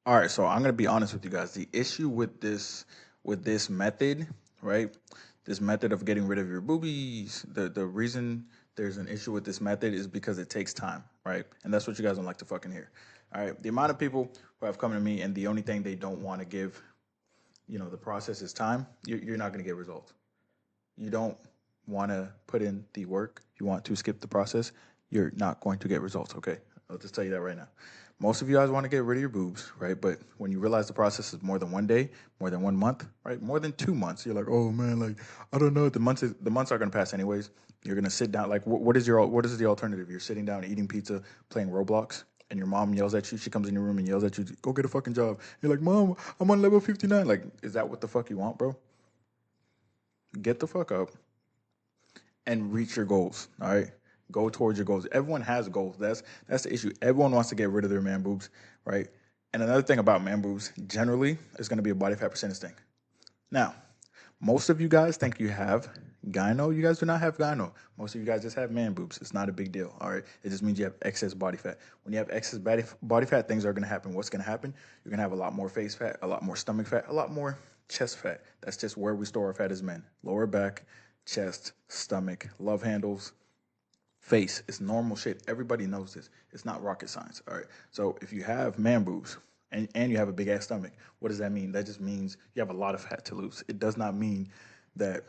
All right, so I'm gonna be honest with you guys. The issue with this method, right? This method of getting rid of your boobies, the reason there's an issue with this method is because it takes time, right? And that's what you guys don't like to fucking hear. All right. The amount of people who have come to me and the only thing they don't want to give, the process is time, you're not gonna get results. You don't want to put in the work, you want to skip the process, you're not going to get results, okay? I'll just tell you that right now. Most of you guys want to get rid of your boobs, right? But when you realize the process is more than one day, more than 1 month, right? More than 2 months, you're like, oh man, like I don't know. The months are gonna pass anyways. You're gonna sit down. Like, what is the alternative? You're sitting down eating pizza, playing Roblox, and your mom yells at you. She comes in your room and yells at you, go get a fucking job. You're like, Mom, I'm on level 59. Like, is that what the fuck you want, bro? Get the fuck up and reach your goals. All right, go towards your goals. Everyone has goals. That's the issue. Everyone wants to get rid of their man boobs, right? And another thing about man boobs generally is going to be a body fat percentage thing. Now, most of you guys think you have gyno. You guys do not have gyno. Most of you guys just have man boobs. It's not a big deal. All right, it just means you have excess body fat. When you have excess body fat, things are going to happen. What's going to happen? You're going to have a lot more face fat, a lot more stomach fat, a lot more chest fat. That's just where we store our fat as men. Lower back, chest, stomach, love handles, face. It's normal shit. Everybody knows this. It's not rocket science. All right. So if you have man boobs and you have a big ass stomach, what does that mean? That just means you have a lot of fat to lose. It does not mean that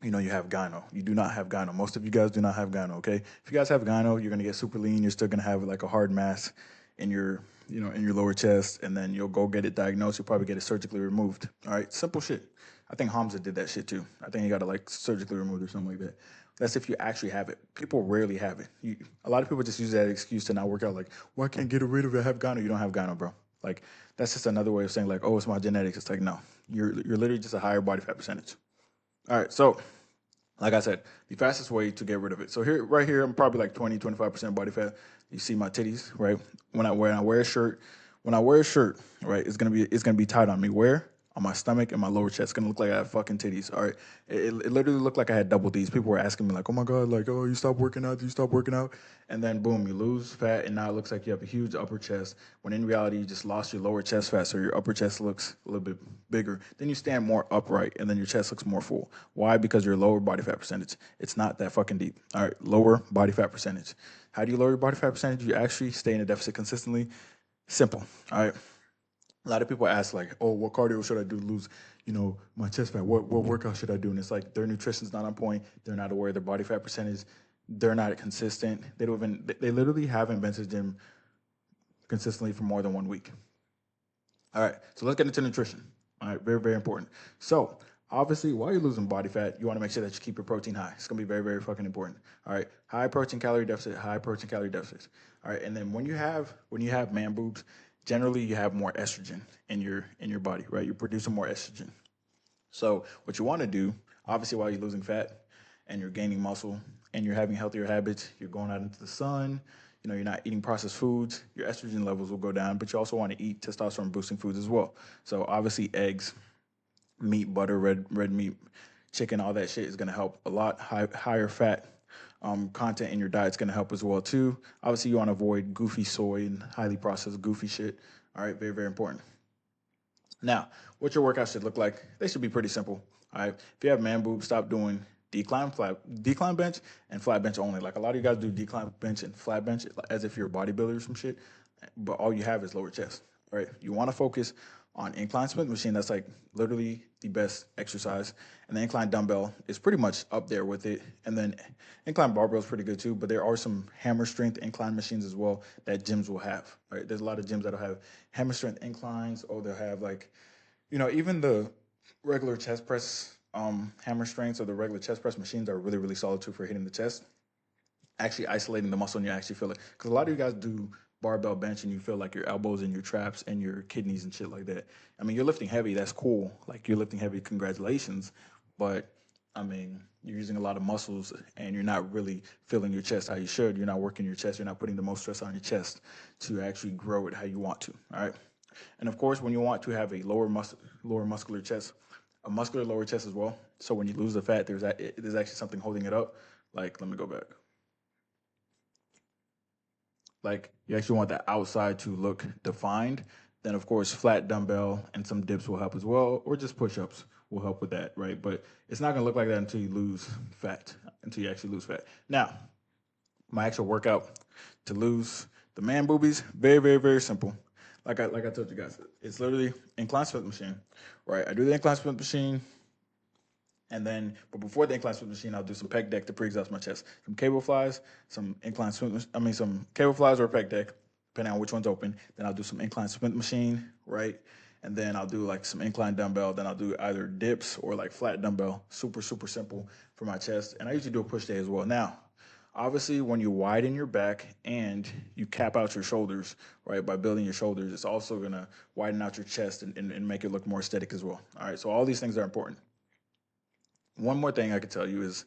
you have gyno. You do not have gyno. Most of you guys do not have gyno. Okay. If you guys have gyno, you're gonna get super lean. You're still gonna have like a hard mass in your in your lower chest, and then you'll go get it diagnosed. You'll probably get it surgically removed. All right. Simple shit. I think Hamza did that shit too. I think he got it like surgically removed or something like that. That's if you actually have it. People rarely have it. A lot of people just use that excuse to not work out. Like, well, I can't get rid of it. I have gyno. You don't have gyno, bro. Like, that's just another way of saying like, oh, it's my genetics. It's like, no, you're literally just a higher body fat percentage. All right, so like I said, the fastest way to get rid of it. So here, right here, I'm probably like 20, 25% body fat. You see my titties, right? When I wear a shirt, right, it's gonna be tight on me. Where? On my stomach and my lower chest. It's gonna look like I have fucking titties. All right. It literally looked like I had double D's. People were asking me like, oh my god, like, oh, you stop working out? Do you stop working out? And then boom, you lose fat, and now it looks like you have a huge upper chest. When in reality, you just lost your lower chest fat, so your upper chest looks a little bit bigger. Then you stand more upright, and then your chest looks more full. Why? Because your lower body fat percentage. It's not that fucking deep. All right, lower body fat percentage. How do you lower your body fat percentage? You actually stay in a deficit consistently. Simple. All right. A lot of people ask like, "Oh, what cardio should I do to lose, my chest fat? What workout should I do?" And it's like their nutrition's not on point. They're not aware of their body fat percentage. They're not consistent. They don't even. They literally haven't been to the gym consistently for more than 1 week. All right, so let's get into nutrition. All right, very, very important. So, obviously, while you're losing body fat, you want to make sure that you keep your protein high. It's going to be very, very fucking important. All right, high protein calorie deficit, high protein calorie deficit. All right, and then when you have man boobs, generally you have more estrogen in your body, right? You're producing more estrogen. So, what you want to do, obviously, while you're losing fat and you're gaining muscle and you're having healthier habits, you're going out into the sun, you're not eating processed foods, your estrogen levels will go down, but you also want to eat testosterone boosting foods as well. So obviously eggs, meat, butter, red meat, chicken, all that shit is going to help a lot. Higher fat content in your diet is going to help as well too. Obviously you want to avoid goofy soy and highly processed goofy shit. All right, very, very important. Now, what your workout should look like, they should be pretty simple. All right. If you have man boobs, stop doing decline bench and flat bench only. Like a lot of you guys do decline bench and flat bench as if you're a bodybuilder or some shit, but all you have is lower chest. All right. You want to focus on incline Smith machine. That's like literally the best exercise. And the incline dumbbell is pretty much up there with it. And then incline barbell is pretty good too, but there are some hammer strength incline machines as well that gyms will have. Right. There's a lot of gyms that'll have hammer strength inclines, or they'll have like, even the regular chest press hammer strengths or the regular chest press machines are really, really solid too for hitting the chest, actually isolating the muscle, and you actually feel it. Because a lot of you guys do barbell bench and you feel like your elbows and your traps and your kidneys and shit like that. I mean, you're lifting heavy. That's cool. Like you're lifting heavy. Congratulations. But I mean, you're using a lot of muscles and you're not really feeling your chest how you should. You're not working your chest. You're not putting the most stress on your chest to actually grow it how you want to. All right. And of course, when you want to have a lower muscular chest, a muscular lower chest as well. So when you lose the fat, there's actually something holding it up. Like, let me go back. Like, you actually want the outside to look defined. Then, of course, flat dumbbell and some dips will help as well, or just push-ups will help with that, right? But it's not going to look like that until you lose fat, until you actually lose fat. Now, my actual workout to lose the man boobies, very, very, very simple. Like I told you guys, it's literally incline sprint machine, right? I do the incline sprint machine, and then, but before the incline sprint machine, I'll do some pec deck to pre-exhaust my chest. Some cable flies, some some cable flies or pec deck, depending on which one's open. Then I'll do some incline sprint machine, right? And then I'll do like some incline dumbbell. Then I'll do either dips or like flat dumbbell. Super, super simple for my chest. And I usually do a push day as well. Now, obviously, when you widen your back and you cap out your shoulders, right, by building your shoulders, it's also going to widen out your chest and make it look more aesthetic as well. All right, so all these things are important. One more thing I could tell you is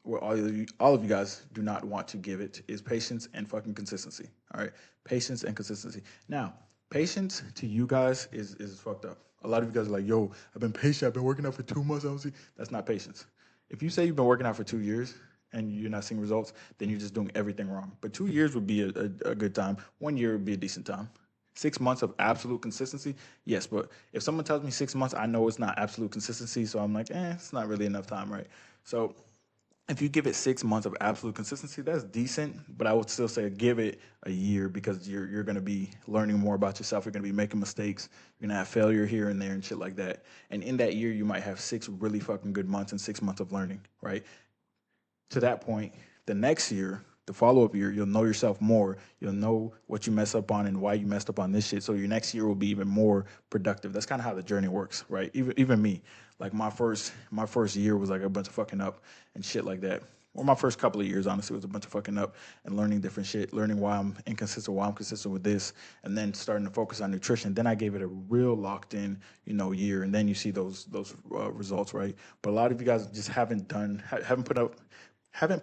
what all of you guys do not want to give it is patience and fucking consistency. All right, patience and consistency. Now, patience to you guys is fucked up. A lot of you guys are like, "Yo, I've been patient. I've been working out for 2 months. I don't see." That's not patience. If you say you've been working out for 2 years and you're not seeing results, then you're just doing everything wrong. But 2 years would be a good time. 1 year would be a decent time. 6 months of absolute consistency, yes. But if someone tells me 6 months, I know it's not absolute consistency. So I'm like, it's not really enough time, right? So if you give it 6 months of absolute consistency, that's decent. But I would still say give it a year because you're going to be learning more about yourself. You're going to be making mistakes. You're going to have failure here and there and shit like that. And in that year, you might have 6 really fucking good months and 6 months of learning, right? To that point, the next year, the follow-up year, you'll know yourself more. You'll know what you mess up on and why you messed up on this shit. So your next year will be even more productive. That's kind of how the journey works, right? Even me, like my first year was like a bunch of fucking up and shit like that. Or my first couple of years, honestly, was a bunch of fucking up and learning different shit, learning why I'm inconsistent, why I'm consistent with this, and then starting to focus on nutrition. Then I gave it a real locked in, year, and then you see those results, right? But a lot of you guys just haven't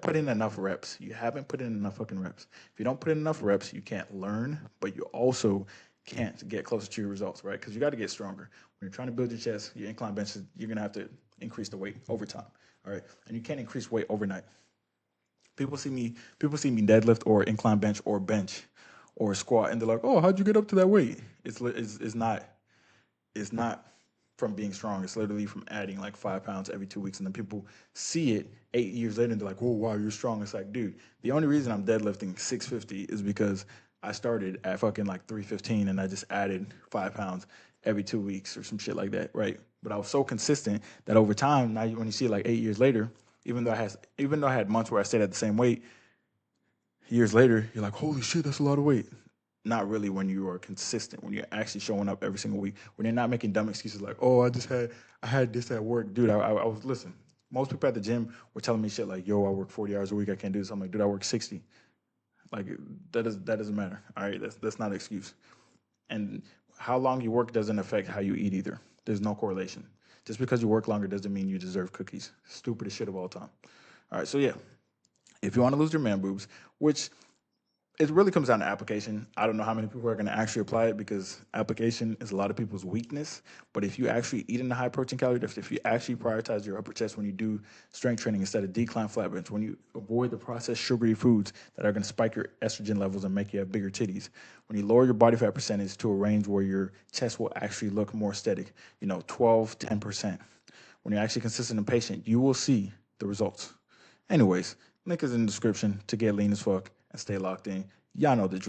put in enough reps. You haven't put in enough fucking reps. If you don't put in enough reps, you can't learn, but you also can't get closer to your results, right? Because you got to get stronger. When you're trying to build your chest, your incline benches, you're going to have to increase the weight over time, all right? And you can't increase weight overnight. People see me deadlift or incline bench or squat, and they're like, "Oh, how'd you get up to that weight?" It's not from being strong. It's literally from adding like 5 pounds every 2 weeks. And then people see it 8 years later and they're like, "Oh, wow, you're strong." It's like, dude, the only reason I'm deadlifting 650 is because I started at fucking like 315 and I just added 5 pounds every 2 weeks or some shit like that, right? But I was so consistent that over time, now when you see it like 8 years later, even though I had months where I stayed at the same weight, years later, you're like, "Holy shit, that's a lot of weight." Not really when you are consistent, when you're actually showing up every single week, when you're not making dumb excuses like, "Oh, I had this at work." Dude, I was, listen, most people at the gym were telling me shit like, "Yo, I work 40 hours a week, I can't do this." I'm like, "Dude, I work 60. Like, that doesn't matter. All right, that's not an excuse. And how long you work doesn't affect how you eat either. There's no correlation. Just because you work longer doesn't mean you deserve cookies. Stupidest shit of all time. All right, so yeah, if you want to lose your man boobs, which it really comes down to application. I don't know how many people are going to actually apply it because application is a lot of people's weakness. But if you actually eat in a high protein calorie deficit, if you actually prioritize your upper chest when you do strength training instead of decline flat bench, when you avoid the processed sugary foods that are going to spike your estrogen levels and make you have bigger titties, when you lower your body fat percentage to a range where your chest will actually look more aesthetic, 12, 10%. When you're actually consistent and patient, you will see the results. Anyways, link is in the description to get lean as fuck and stay locked in. Y'all know the drill.